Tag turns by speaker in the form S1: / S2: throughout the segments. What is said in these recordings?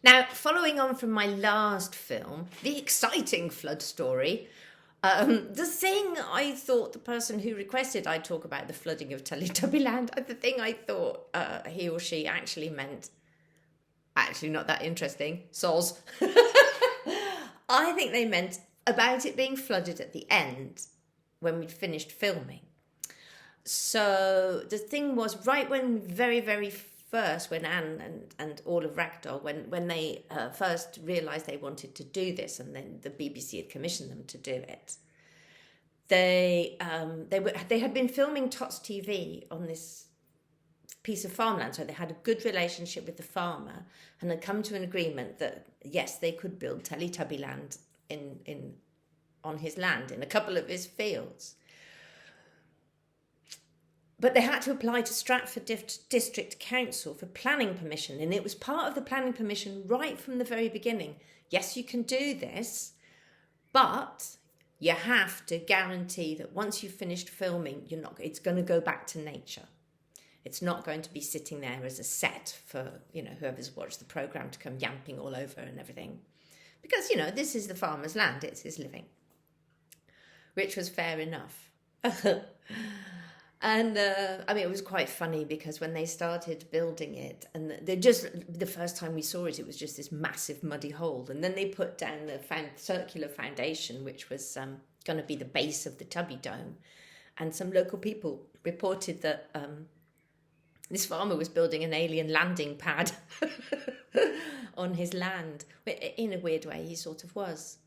S1: Now, following on from my last film, the exciting flood story, the thing I thought the person who requested I talk about the flooding of Teletubbyland, the thing I thought he or she actually meant, actually not that interesting, soz. I think they meant about it being flooded at the end when we'd finished filming. So the thing was, right when very, very first, when Anne and all of Ragdoll, when they first realised they wanted to do this, and then the BBC had commissioned them to do it, they had been filming Tots TV on this piece of farmland, so they had a good relationship with the farmer and had come to an agreement that yes, they could build Teletubbyland on his land in a couple of his fields. But they had to apply to Stratford District Council for planning permission, and it was part of the planning permission right from the very beginning. Yes, you can do this, but you have to guarantee that once you've finished filming, it's going to go back to nature. It's not going to be sitting there as a set for, whoever's watched the programme to come yamping all over and everything. Because, this is the farmer's land, it's his living. Which was fair enough. And, it was quite funny because when they started building it, and the first time we saw it, it was just this massive muddy hole. And then they put down the circular foundation, which was going to be the base of the Tubby Dome. And some local people reported that this farmer was building an alien landing pad on his land. In a weird way, he sort of was.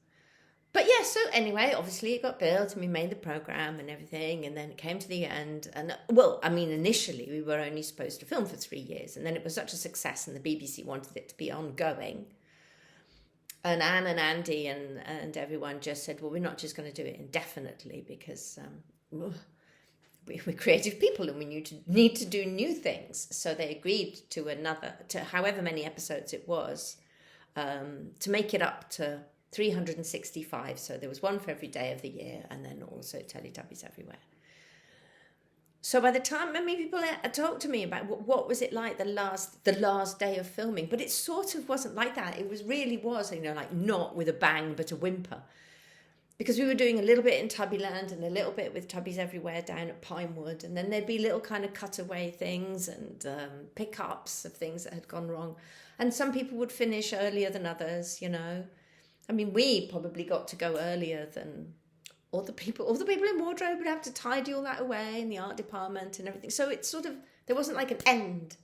S1: But yeah, so anyway, obviously it got built and we made the programme and everything, and then it came to the end. And initially we were only supposed to film for 3 years, and then it was such a success and the BBC wanted it to be ongoing. And Anne and Andy and everyone just said, well, we're not just going to do it indefinitely because we're creative people and we need to do new things. So they agreed to however many episodes it was, to make it up to 365, so there was one for every day of the year, and then also Teletubbies everywhere. So by the time, people talked to me about what was it like the last day of filming, but it sort of wasn't like that. It was like not with a bang but a whimper, because we were doing a little bit in Tubbyland and a little bit with Tubbies Everywhere down at Pinewood, and then there'd be little kind of cutaway things and pickups of things that had gone wrong, and some people would finish earlier than others, we probably got to go earlier than all the people in wardrobe would have to tidy all that away in the art department and everything. So it's sort of, there wasn't like an end.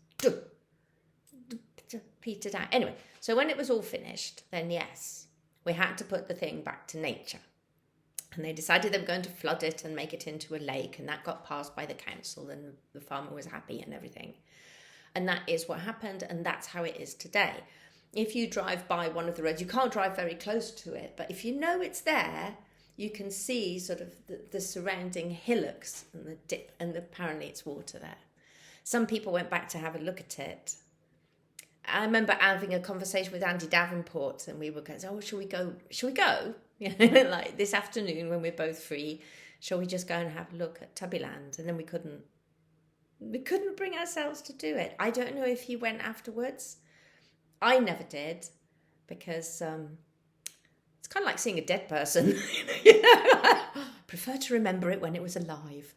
S1: Petered out. Anyway, so when it was all finished, then yes, we had to put the thing back to nature. And they decided they were going to flood it and make it into a lake, and that got passed by the council, and the farmer was happy and everything. And that is what happened, and that's how it is today. If you drive by one of the roads, you can't drive very close to it, but if you know it's there, you can see sort of the surrounding hillocks and the dip, and apparently it's water there. Some people went back to have a look at it. I remember having a conversation with Andy Davenport, and we were going, oh, shall we go? Like this afternoon when we're both free, shall we just go and have a look at Tubbyland? And then we couldn't bring ourselves to do it. I don't know if he went afterwards. I never did, because it's kind of like seeing a dead person. Prefer to remember it when it was alive.